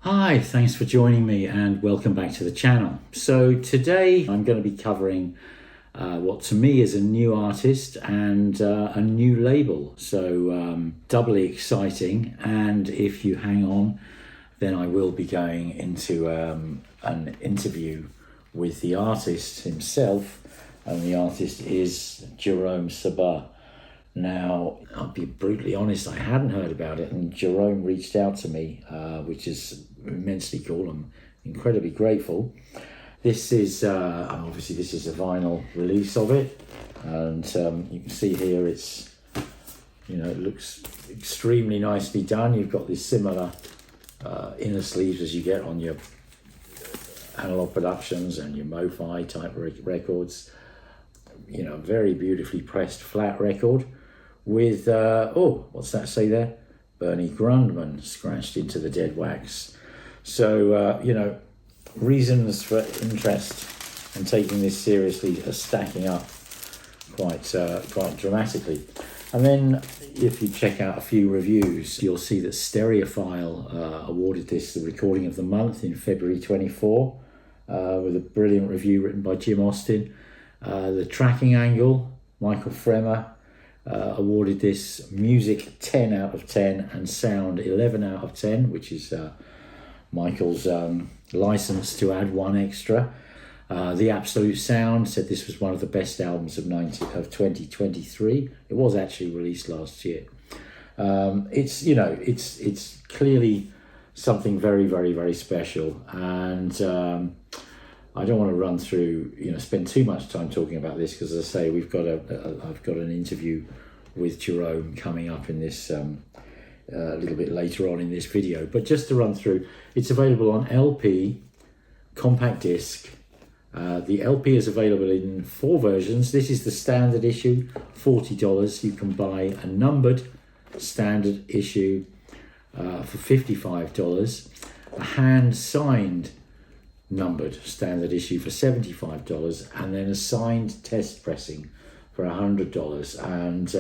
Hi, thanks for joining me and welcome back to the channel. So today I'm going to be covering what to me is a new artist and a new label. So doubly exciting, and if you hang on, then I will be going into an interview with the artist himself, and the artist is Jerome Sabbagh. Now, I'll be brutally honest, I hadn't heard about it, and Jerome reached out to me, which is immensely cool. I'm incredibly grateful. This is, obviously this is a vinyl release of it, and you can see here it's, it looks extremely nicely done. You've got this similar inner sleeves as you get on your Analog Productions and your MoFi type records. Very beautifully pressed flat record with, what's that say there? Bernie Grundman scratched into the dead wax. So, reasons for interest and taking this seriously are stacking up quite dramatically. And then if you check out a few reviews, you'll see that Stereophile awarded this the recording of the month in February 24, with a brilliant review written by Jim Austin. The Tracking Angle, Michael Fremer, awarded this music 10 out of 10 and sound 11 out of 10, which is Michael's license to add one extra. The Absolute Sound said this was one of the best albums of 2023. It was actually released last year. It's clearly something very, very, very special, and I don't want to run through, spend too much time talking about this, because as I say, I've got an interview with Jerome coming up in this a little bit later on in this video. But just to run through, it's available on LP, compact disc. The LP is available in 4 versions. This is the standard issue, $40. You can buy a numbered standard issue for $55, a hand-signed numbered standard issue for $75, and then a signed test pressing for $100. And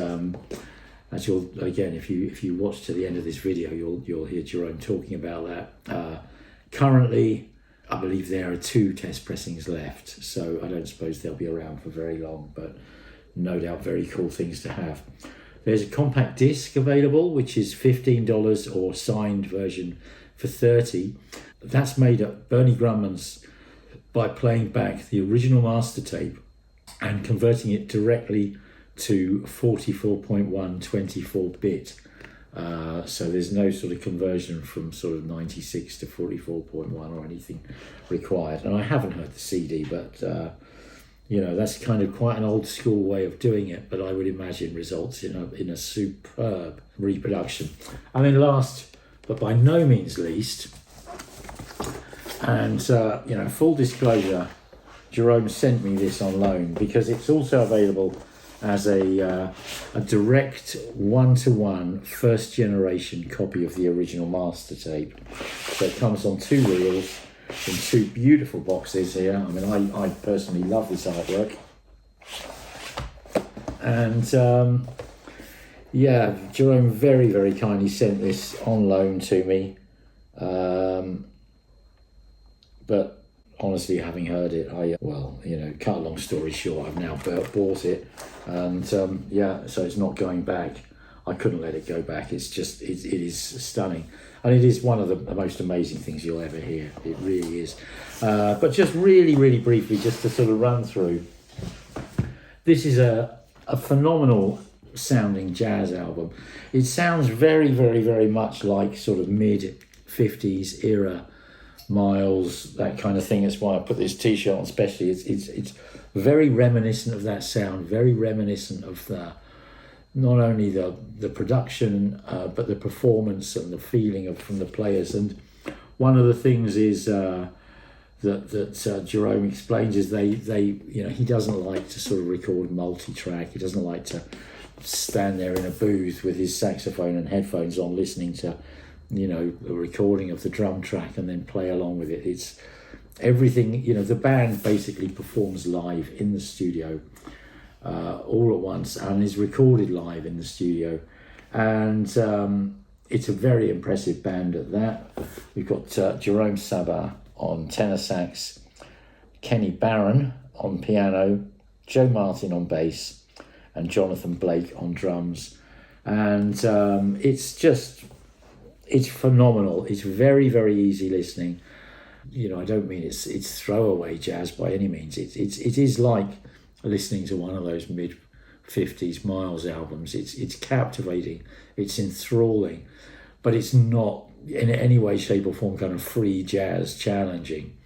as you'll, again, if you watch to the end of this video, you'll hear Jerome talking about that. Currently, I believe there are 2 test pressings left, so I don't suppose they'll be around for very long, but no doubt very cool things to have. There's a compact disc available, which is $15, or signed version for $30. That's made up Bernie Grundman's by playing back the original master tape and converting it directly to 44.1 24-bit. So there's no sort of conversion from sort of 96 to 44.1 or anything required. And I haven't heard the CD, but that's kind of quite an old school way of doing it, but I would imagine results in a superb reproduction. And then last, but by no means least, and full disclosure, Jerome sent me this on loan because it's also available as a direct one-to-one first generation copy of the original master tape. So it comes on 2 reels in 2 beautiful boxes here. I mean, I personally love this artwork. And Jerome very, very kindly sent this on loan to me. But honestly, having heard it, cut a long story short, I've now bought it, and so it's not going back. I couldn't let it go back. It is stunning, and it is one of the most amazing things you'll ever hear. It really is. But just really, really briefly, just to sort of run through, this is a phenomenal sounding jazz album. It sounds very, very, very much like sort of mid-50s era Miles, that kind of thing. That's why I put this t-shirt on especially. It's very reminiscent of that sound, very reminiscent of not only the production but the performance and the feeling from the players. And one of the things is that Jerome explains is they he doesn't like to sort of record multi-track. He doesn't like to stand there in a booth with his saxophone and headphones on listening to a recording of the drum track and then play along with it. It's everything, the band basically performs live in the studio all at once and is recorded live in the studio. And it's a very impressive band at that. We've got Jerome Sabbagh on tenor sax, Kenny Barron on piano, Joe Martin on bass, and Jonathan Blake on drums. And it's phenomenal. It's very, very easy listening. You know, I don't mean it's throwaway jazz by any means. It is like listening to one of those mid-50s Miles albums. It's captivating, it's enthralling, but it's not in any way, shape, or form kind of free jazz, challenging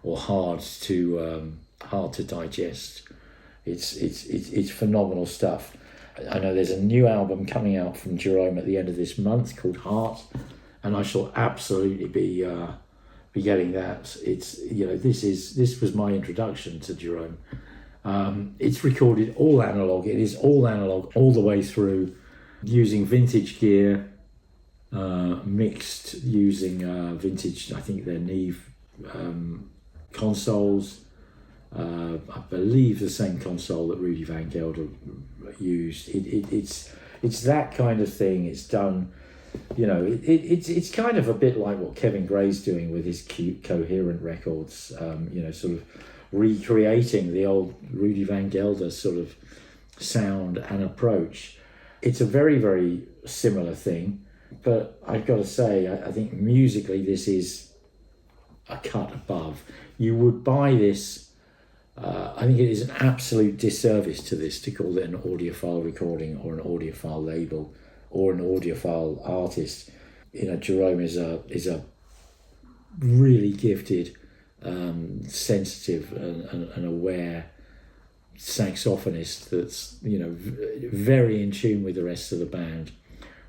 or hard to digest. It's phenomenal stuff. I know there's a new album coming out from Jerome at the end of this month called Heart, and I shall absolutely be getting that. It's, you know, this was my introduction to Jerome. It's recorded all analog. It is all analog all the way through, using vintage gear, mixed using vintage, I think they're Neve consoles. I believe the same console that Rudy Van Gelder used. It's that kind of thing. It's done, you know, it's kind of a bit like what Kevin Gray's doing with his cute coherent records, you know, sort of recreating the old Rudy Van Gelder sort of sound and approach. It's a very, very similar thing, but I've got to say, I think musically this is a cut above. You would buy this. I think it is an absolute disservice to this to call it an audiophile recording or an audiophile label or an audiophile artist. You know, Jerome is a really gifted, sensitive and aware saxophonist that's, you know, very in tune with the rest of the band,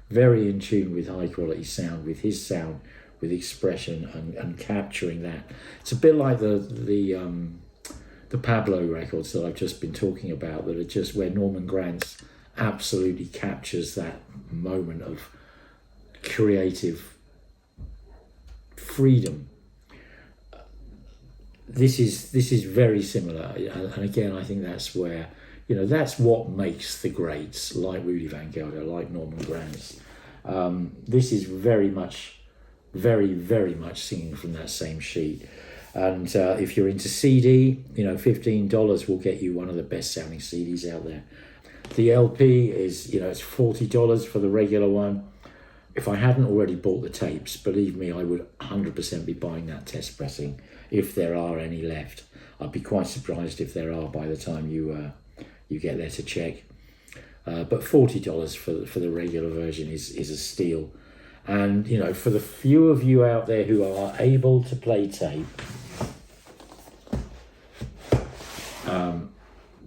very in tune with high quality sound, with his sound, with expression and capturing that. It's a bit like the Pablo records that I've just been talking about, that are just where Norman Granz absolutely captures that moment of creative freedom. This is very similar, and again, I think that's where, you know, that's what makes the greats like Rudy Van Gelder, like Norman Granz. This is very much singing from that same sheet. And if you're into CD, you know, $15 will get you one of the best sounding CDs out there. The LP is, you know, it's $40 for the regular one. If I hadn't already bought the tapes, believe me, I would 100% be buying that test pressing if there are any left. I'd be quite surprised if there are by the time you get there to check. But $40 for the regular version is a steal. And, you know, for the few of you out there who are able to play tape,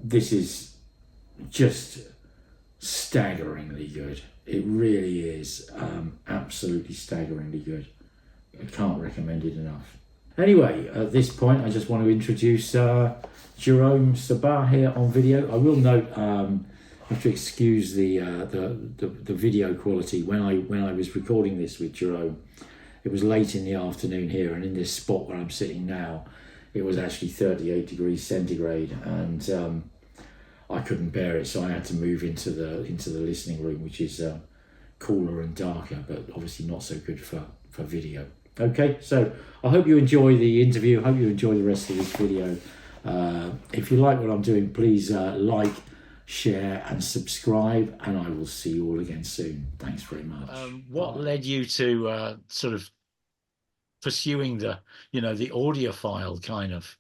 this is just staggeringly good. It really is absolutely staggeringly good. I can't recommend it enough. Anyway, at this point, I just want to introduce Jerome Sabbagh here on video. I will note, you have to excuse the video quality. When I was recording this with Jerome, it was late in the afternoon here, and in this spot where I'm sitting now, it was actually 38 degrees centigrade, and I couldn't bear it, so I had to move into the listening room, which is cooler and darker, but obviously not so good for video. Okay, so I hope you enjoy the interview. I hope you enjoy the rest of this video. If you like what I'm doing, please like, share and subscribe, and I will see you all again soon. Thanks very much. What led you to sort of pursuing the audiophile kind of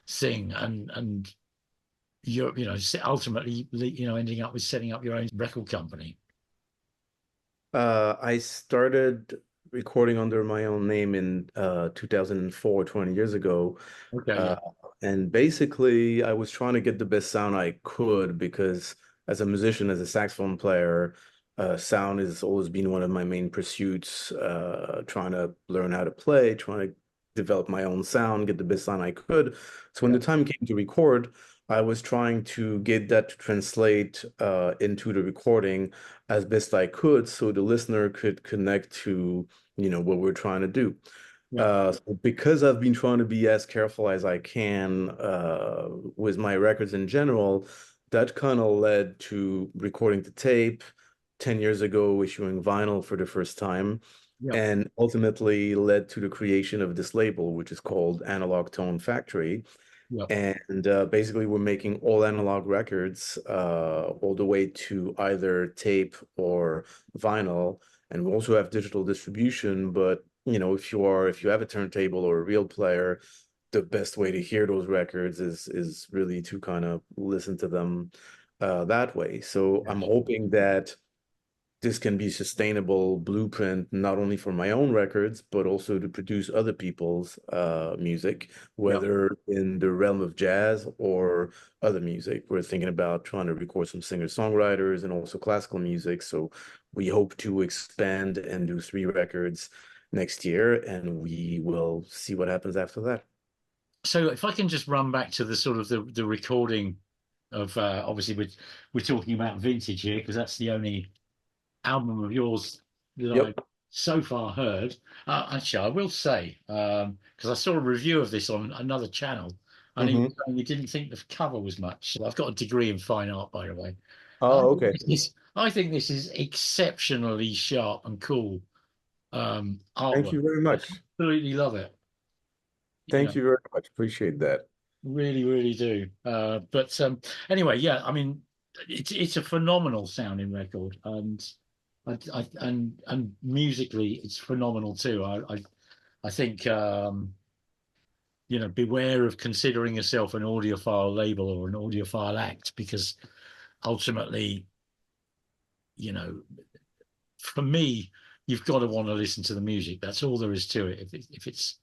thing, and you're, ultimately, ending up with setting up your own record company? I started recording under my own name in 2004, 20 years ago. Okay. And basically, I was trying to get the best sound I could, because as a musician, as a saxophone player, sound has always been one of my main pursuits, trying to learn how to play, trying to develop my own sound, get the best sound I could. So when the time came to record, I was trying to get that to translate into the recording as best I could, so the listener could connect to, what we're trying to do. So because I've been trying to be as careful as I can with my records in general, that kind of led to recording the tape, 10 years ago issuing vinyl for the first time, Yeah. and ultimately led to the creation of this label, which is called Analog Tone Factory. Yeah. And basically, we're making all analog records, all the way to either tape or vinyl. And we also have digital distribution. But if you have a turntable or a real player, the best way to hear those records is really to kind of listen to them that way. So I'm Yes. hoping that this can be sustainable blueprint not only for my own records but also to produce other people's music, Yeah. whether in the realm of jazz or other music. We're thinking about trying to record some singer-songwriters and also classical music, so we hope to expand and do 3 records next year, and we will see what happens after that. So if I can just run back to the sort of the recording of obviously we're talking about Vintage here because that's the only album of yours that Yep. I've so far heard. Actually, I will say, because I saw a review of this on another channel, and he was saying he didn't think the cover was much. I've got a degree in fine art, by the way. I Oh, think okay. I think this is exceptionally sharp and cool Thank artwork. you very I much. absolutely love it. You Thank know, you very much. Appreciate that. really, really do. But anyway, yeah, I mean, it's a phenomenal sounding record, and and musically, it's phenomenal too. I think beware of considering yourself an audiophile label or an audiophile act because ultimately, you know, for me, you've got to want to listen to the music. That's all there is to it. If it's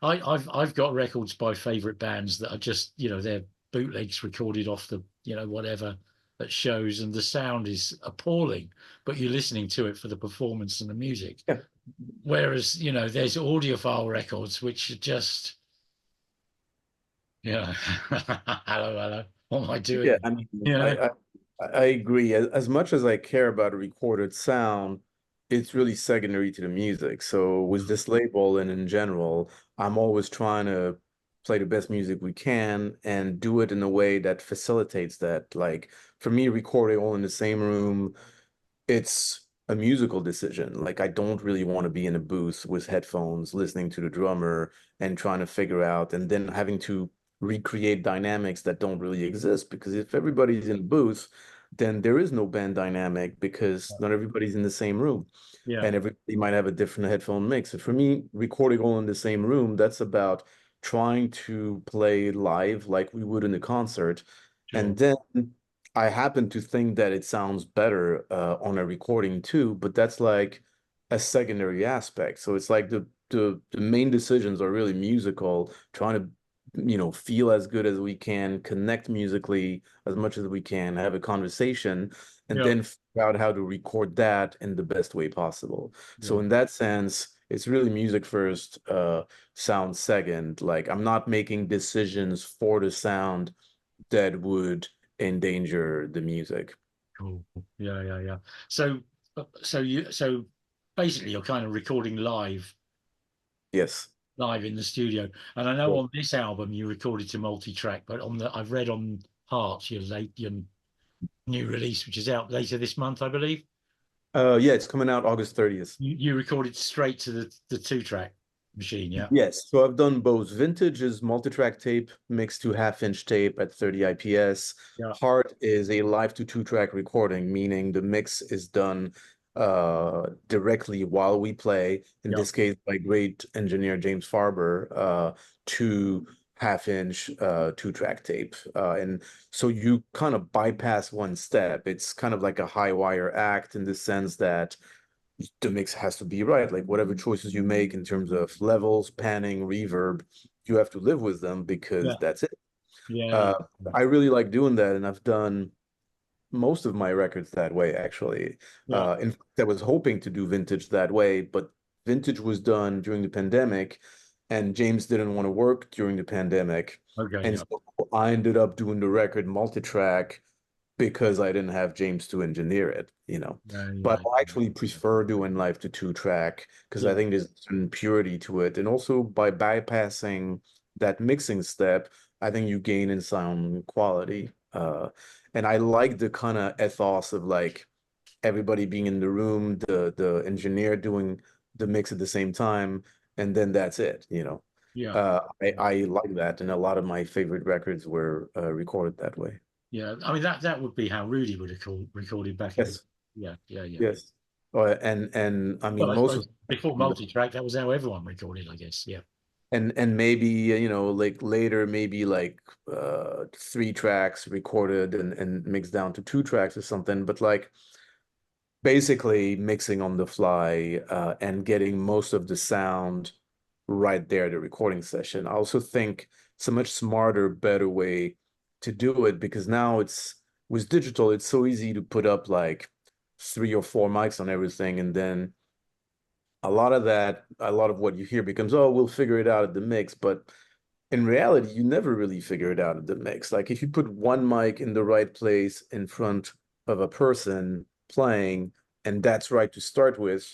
I've got records by favorite bands that are just they're bootlegs recorded off the whatever at shows, and the sound is appalling, but you're listening to it for the performance and the music. Yeah. Whereas there's audiophile records which are just hello, hello, what am I doing? Yeah, I mean, You know, I agree. As much as I care about a recorded sound, it's really secondary to the music. So with this label and in general, I'm always trying to play the best music we can and do it in a way that facilitates that. Like for me, recording all in the same room, it's a musical decision. Like I don't really want to be in a booth with headphones, listening to the drummer and trying to figure out and then having to recreate dynamics that don't really exist. Because if everybody's in a booth, then there is no band dynamic because not everybody's in the same room yeah, and everybody might have a different headphone mix. So for me, recording all in the same room, that's about trying to play live like we would in a concert. sure, And then I happen to think that it sounds better on a recording too, but that's like a secondary aspect. So it's like the main decisions are really musical, trying to feel as good as we can, connect musically as much as we can, have a conversation, and yeah, then figure out how to record that in the best way possible. yeah, So in that sense, it's really music first, sound second. Like I'm not making decisions for the sound that would endanger the music. cool, yeah. So so basically you're kind of recording Yes. live in the studio. And I know Yeah. on this album you recorded to multi-track, but I've read on Hearts, your new release, which is out later this month, I believe. Yeah, it's coming out August 30th. You recorded straight to the two-track machine, yeah. Yes, so I've done both. Vintage is multi-track tape mixed to half-inch tape at 30 IPS. Yeah, Heart is a live to two-track recording, meaning the mix is done directly while we play, in yeah, this case by great engineer James Farber, to half-inch two-track tape. And so you kind of bypass one step. It's kind of like a high wire act in the sense that the mix has to be right. Like whatever choices you make in terms of levels, panning, reverb, you have to live with them because yeah, that's it. yeah, Uh, I really like doing that, and I've done most of my records that way, actually. yeah. In fact, I was hoping to do vintage that way, but vintage was done during the pandemic, and James didn't want to work during the pandemic. Okay, And yeah, so I ended up doing the record multi-track because I didn't have James to engineer it. But I actually prefer doing live to two-track because I yeah, think there's a certain purity to it. And also by bypassing that mixing step, I think you gain in sound quality. And I like the kind of ethos of like everybody being in the room, the engineer doing the mix at the same time, and then that's it, you know. Yeah. I like that, and a lot of my favorite records were recorded that way. Yeah. I mean that would be how Rudy would have recorded back in the. Yes, Yeah. Yeah. Yeah. yes. And I Well, mean I most of suppose before multi-track, that was how everyone recorded, I guess. Yeah. and maybe you know like later maybe like 3 tracks recorded and mixed down to 2 tracks or something, but like basically mixing on the fly and getting most of the sound right there at the recording session. I also think it's a much smarter, better way to do it because now it's with digital, it's so easy to put up like 3 or 4 mics on everything, and then a lot of what you hear becomes, oh, we'll figure it out at the mix. But in reality, you never really figure it out at the mix. Like if you put one mic in the right place in front of a person playing, and that's right to start with,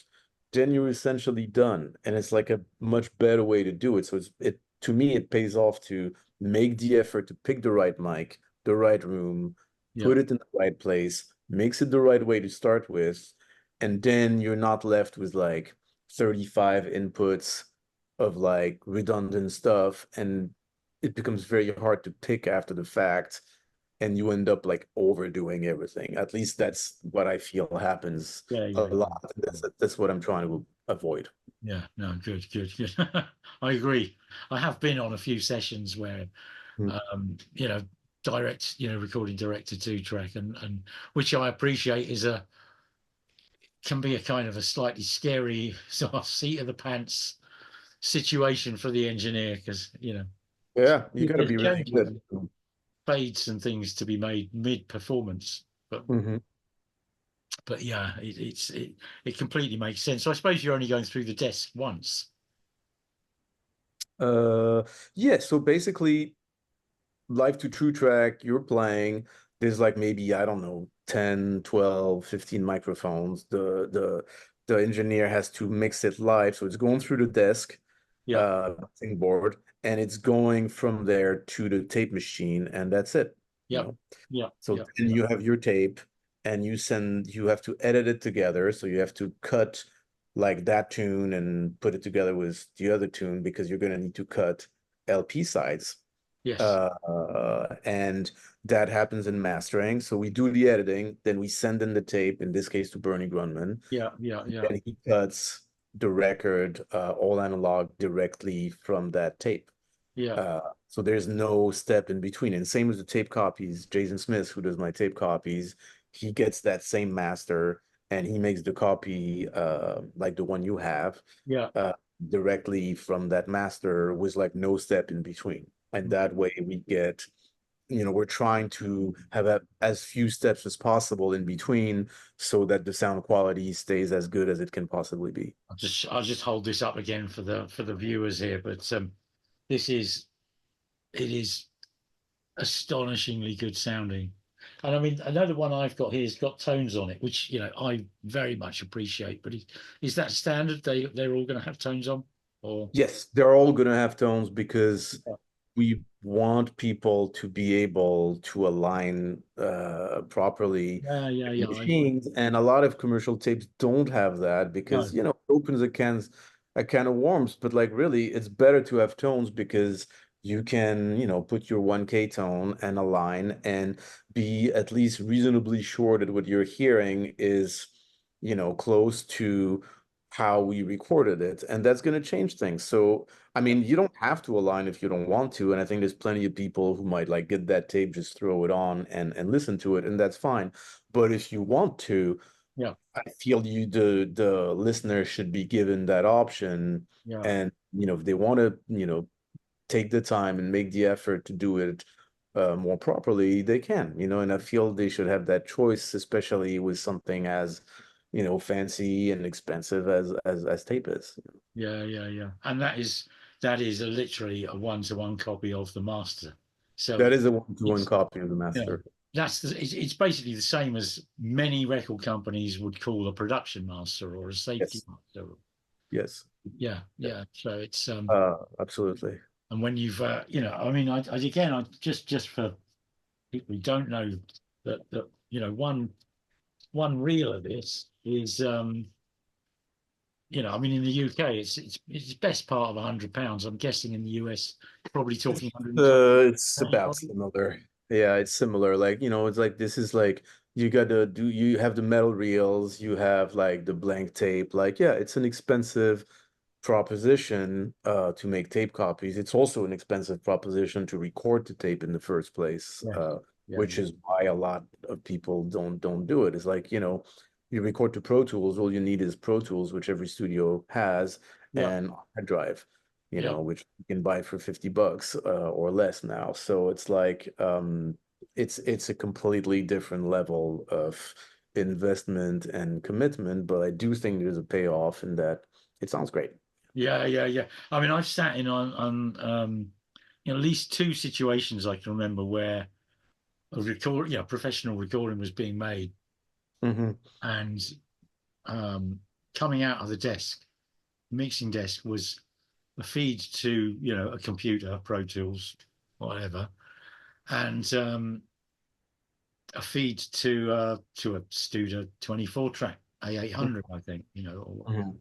then you're essentially done. And it's like a much better way to do it. So it to me, it pays off to make the effort to pick the right mic, the right room, Yeah. put it in the right place, makes it the right way to start with, and then you're not left with like 35 inputs of like redundant stuff, and it becomes very hard to pick after the fact, and you end up like overdoing everything. At least that's what I feel happens Yeah. a Yeah. lot. That's what I'm trying to avoid. Yeah. No. Good. Good. Good. I agree. I have been on a few sessions where, Mm. you know, recording direct to 2-track, and which I appreciate is can be a kind of a slightly scary sort of seat of the pants situation for the engineer because Yeah, you got to there's be really changes, good. fades and things to be made mid performance, Mhm. but yeah, it completely makes sense. So I suppose you're only going through the desk once. Uh, yeah, so basically live to true track, you're playing, there's like maybe, I don't know, 10, 12, 15 microphones. The engineer has to mix it live. So it's going through the desk, Yeah, mixing board, and it's going from there to the tape machine, and that's it, you yeah, know. yeah, So yeah, then yeah, you have your tape and you have to edit it together. So you have to cut like that tune and put it together with the other tune because you're going to need to cut LP sides. yes, And that happens in mastering. So we do the editing, then we send in the tape, in this case to Bernie Grunman, yeah, yeah, yeah, and he cuts the record all analog directly from that tape. yeah, Uh, so there's no step in between. And same with the tape copies. Jason Smith, who does my tape copies, he gets that same master and he makes the copy like the one you have yeah. uh, directly from that master with like no step in between. And that way we get, you know, we're trying to have as few steps as possible in between so that the sound quality stays as good as it can possibly be. I'll just hold this up again for the viewers here, but this is it is astonishingly good sounding. And I mean, another one I've got here has got tones on it, which I very much appreciate. But is that standard? They're all going to have tones on, or Yes, they're all going to have tones because yeah, we want people to be able to align properly yeah, yeah, the yeah. machines, and a lot of commercial tapes don't have that because No, you know it opens a can of worms. But like really, it's better to have tones because you can put your 1K tone and align and be at least reasonably sure that what you're hearing is close to how we recorded it, and that's going to change things. So I mean, you don't have to align if you don't want to. And I think there's plenty of people who might like get that tape, just throw it on and listen to it, and that's fine. But if you want to, yeah, I feel the listener should be given that option. yeah, And if they want to, take the time and make the effort to do it more properly, they can, and I feel they should have that choice, especially with something as, fancy and expensive as tape is. yeah, yeah, yeah. And that is literally a one-to-one copy of the master. So That is a one-to-one it's copy of the yeah, master. it's basically the same as many record companies would call a production master or a safety Yes. master. Yes. Yeah, yeah. So it's Absolutely. and when you've I mean, I just for people who don't know that one one reel of this is, you know, I mean, in the UK, it's best part of £100. I'm guessing in the US, probably talking 120. It's about similar. Yeah, it's similar. Like, you know, it's like this is like you gotta do you have the metal reels, you have like the blank tape. Like, yeah, it's an expensive proposition to make tape copies. It's also an expensive proposition to record the tape in the first place, Yeah, yeah, which is why a lot of people don't do it. It's like, you know, you record to Pro Tools, all you need is Pro Tools, which every studio has, yeah, and a hard drive, you yeah, know, which you can buy for $50 or less now. So it's like it's a completely different level of investment and commitment, but I do think there's a payoff in that it sounds great. yeah. I mean, I've sat in on you know, at least two situations I can remember where professional recording was being made, Hmm. and coming out of the desk, mixing desk, was a feed to, you know, a computer, Pro Tools, whatever, and a feed to a Studer 24 track A800, I think, you know. Hmm.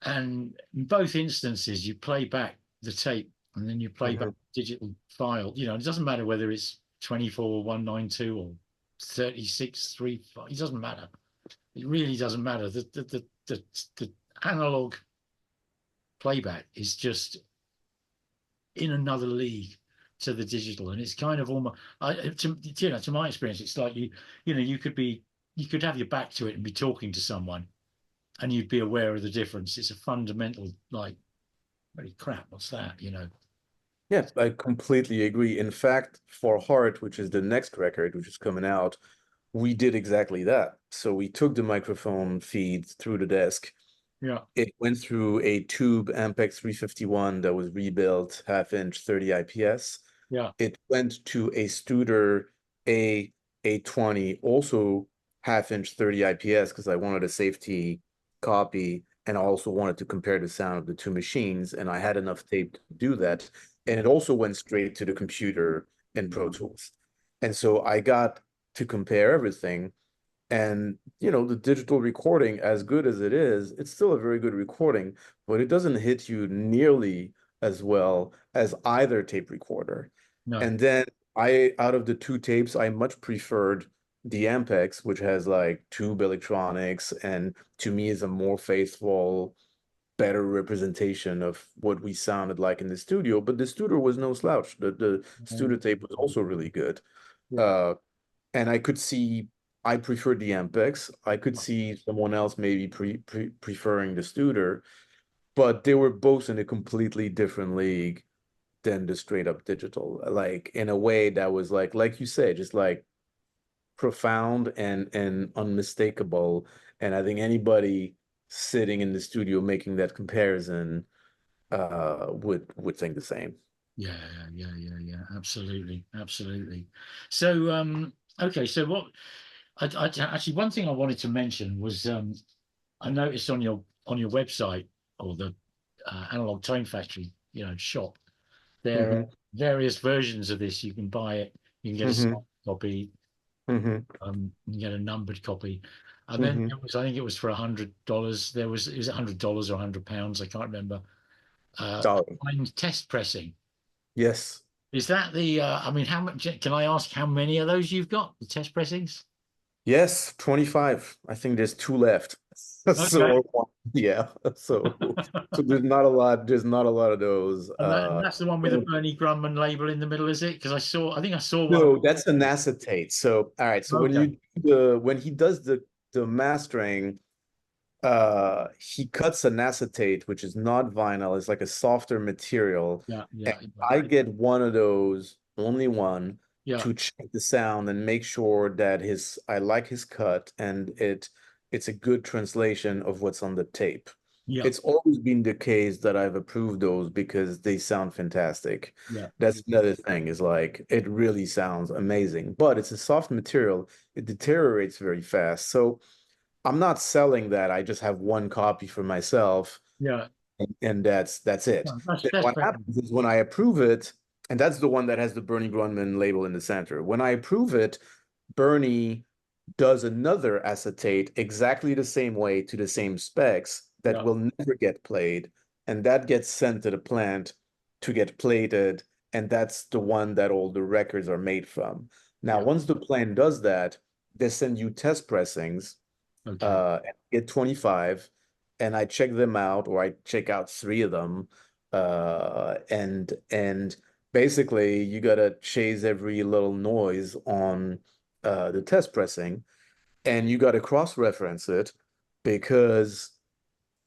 And in both instances, you play back the tape and then you play back Hmm. the digital file. You know, it doesn't matter whether it's 24.192 or 36.35. It doesn't matter. It really doesn't matter. The analog playback is just in another league to the digital, and it's kind of almost, you know, to my experience, it's like you know, you could have your back to it and be talking to someone, and you'd be aware of the difference. It's a fundamental, like, very crap. What's that? You know? Yeah, I completely agree. In fact, for Heart, which is the next record, which is coming out, we did exactly that. So we took the microphone feed through the desk. Yeah, It went through a tube Ampex 351 that was rebuilt half-inch 30 IPS. yeah, It went to a Studer A820, also half-inch 30 IPS, because I wanted a safety copy, and I also wanted to compare the sound of the two machines, and I had enough tape to do that. And it also went straight to the computer in Pro Tools. And so I got to compare everything. And, you know, the digital recording, as good as it is, it's still a very good recording, but it doesn't hit you nearly as well as either tape recorder. no, And then out of the two tapes, I much preferred the Ampex, which has like tube electronics, and to me is a more faithful, better representation of what we sounded like in the studio. But the Studer was no slouch. The Studer tape was also really good. yeah, Uh, and I could see I preferred the Ampex. I could see someone else maybe preferring the Studer, but they were both in a completely different league than the straight up digital. Like in a way that was like you said, just like profound and unmistakable. And I think anybody sitting in the studio making that comparison would think the same. yeah. Absolutely, absolutely. So, okay. So what? I actually, one thing I wanted to mention was, I noticed on your website, or the Analog Tone Factory, you know, shop, there are Hmm. various versions of this. You can buy it. You can get a Hmm. soft copy. Hmm. You can get a numbered copy, and then Hmm. it was, I think it was for $100. There was, it was $100 or £100. I can't remember. Dollar. Blind test pressing. Yes. Is that the? I mean, how much? Can I ask how many of those you've got? The test pressings? Yes, 25. I think there's two left. Okay. So yeah. So there's not a lot of those. And that's the one with the Bernie Grumman label in the middle, is it? Because I think I saw one of. No, that's an acetate. So all right, so Okay. when he does the mastering, he cuts an acetate, which is not vinyl, it's like a softer material. Yeah. And I get one of those, only one, Yeah. to check the sound and make sure that I like his cut, and it's a good translation of what's on the tape. Yeah. It's always been the case that I've approved those because they sound fantastic. Yeah. That's another thing, is like it really sounds amazing, but it's a soft material. It deteriorates very fast. So I'm not selling that. I just have one copy for myself, Yeah. and that's it. No, Then that's what fair enough. happens is when I approve it, and that's the one that has the Bernie Grunman label in the center. When I approve it, Bernie does another acetate exactly the same way to the same specs that Yeah. will never get played, and that gets sent to the plant to get plated, and that's the one that all the records are made from. Now, Yeah. once the plant does that, they send you test pressings, Okay. and get 25, and I check them out, or I check out three of them, and basically you gotta chase every little noise on the test pressing, and you gotta cross-reference it, because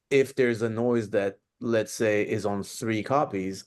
if there's a noise that, let's say, is on three copies,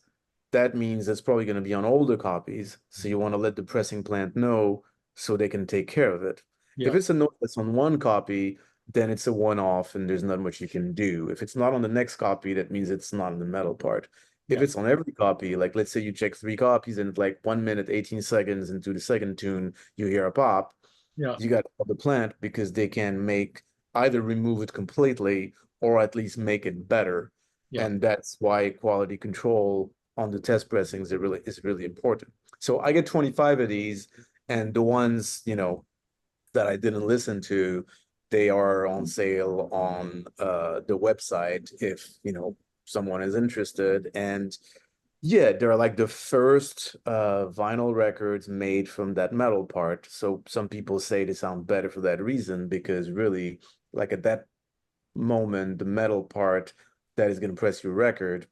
that means it's probably going to be on older copies. So you want to let the pressing plant know so they can take care of it. If Yeah. it's a noise that's on one copy, then it's a one-off and there's not much you can do. If it's not on the next copy, that means it's not in the metal part. If Yeah. it's on every copy, like let's say you check three copies and like 1 minute, 18 seconds into the second tune, you hear a pop, Yeah. you got to call the plant because they can make either remove it completely or at least make it better. Yeah. And that's why quality control on the test pressings is really important. So I get 25 of these, and the ones, that I didn't listen to, they are on sale on the website if, someone is interested. And yeah, they're like the first vinyl records made from that metal part. So some people say they sound better for that reason, because really, like at that moment, the metal part that is going to press your record,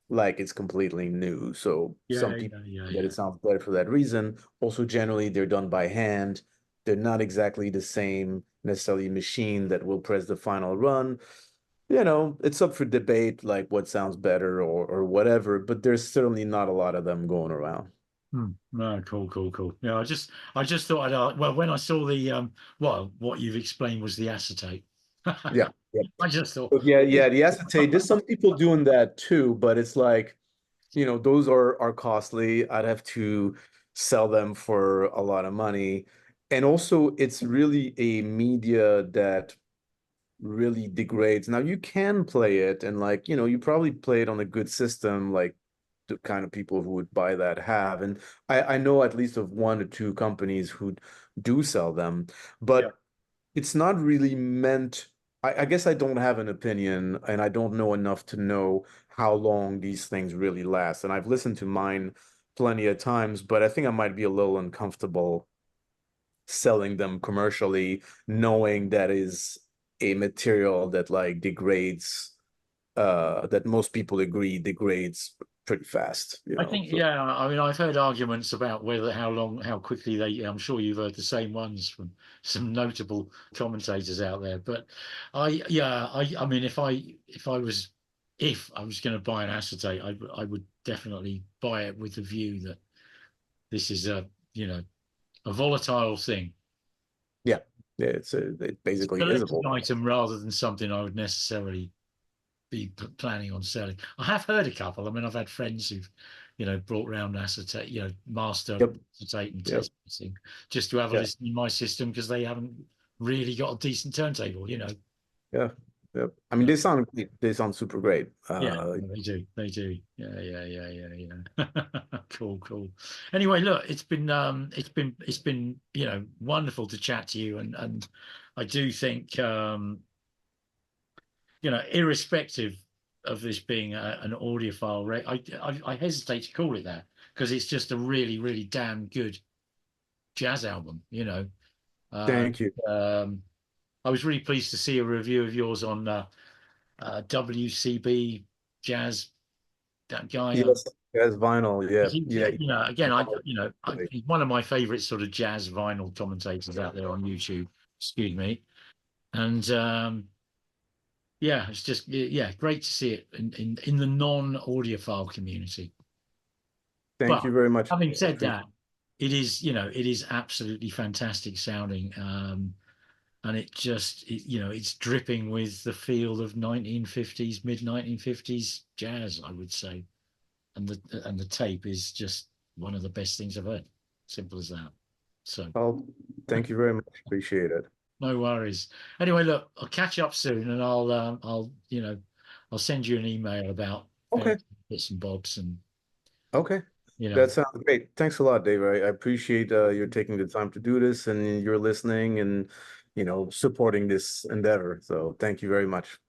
like it's completely new. So Yeah. some people Yeah. Yeah. that Yeah. it sounds better for that reason. Also, generally, they're done by hand. They're not exactly the same necessarily machine that will press the final run. It's up for debate, like what sounds better or whatever, but there's certainly not a lot of them going around. No, cool, cool, cool. Yeah, I just thought well, when I saw the well, what you've explained was the acetate. Yeah. Yeah. I just thought, But yeah, the acetate, there's some people doing that too, but it's like, those are costly. I'd have to sell them for a lot of money. And also, it's really a media that really degrades. Now, you can play it, and like, you probably play it on a good system, like the kind of people who would buy that have. And I know at least of one or two companies who do sell them, yeah, but it's not really meant. I guess I don't have an opinion, and I don't know enough to know how long these things really last. And I've listened to mine plenty of times, but I think I might be a little uncomfortable selling them commercially, knowing that is a material that like degrades, that most people agree degrades pretty fast, I think, So yeah. I mean, I've heard arguments about whether how quickly they. I'm sure you've heard the same ones from some notable commentators out there. But I mean, if I was going to buy an acetate, I would definitely buy it with the view that this is a volatile thing. yeah, yeah, it It's a basically is a collector's volt. item rather than something I would necessarily be planning on selling. I have heard a couple. I mean, I've had friends who've, brought around acetate, master Yep, acetate and yep, test mixing just to have a yeah, listen in my system because they haven't really got a decent turntable. yeah, yep. I mean, Yeah, they sound great. They sound super great. yeah, they do. They do. Yeah, yeah, yeah, yeah, yeah. Cool, cool. Anyway, look, it's been wonderful to chat to you, and I do think irrespective of this being an audiophile, I hesitate to call it that because it's just a really, really damn good jazz album. Uh, Thank you. I was really pleased to see a review of yours on WCB Jazz. That guy, Yes, as vinyl. Yeah, yeah. again, he's one of my favorite sort of jazz vinyl commentators out there on YouTube. Excuse me, and yeah, it's just yeah, great to see it in the non-audiophile community. Thank But you very much. having I said appreciate that, it is absolutely fantastic sounding, and it's dripping with the feel of 1950s, mid 1950s jazz, I would say, and the tape is just one of the best things I've heard. Simple as that. So Well, thank you very much. Appreciate it. no worries. Anyway, look, I'll catch up soon, and I'll send you an email about Okay. various bits and bobs and Okay. you know. That sounds great. Thanks a lot, Dave. I appreciate you're taking the time to do this and you're listening and supporting this endeavor. So thank you very much.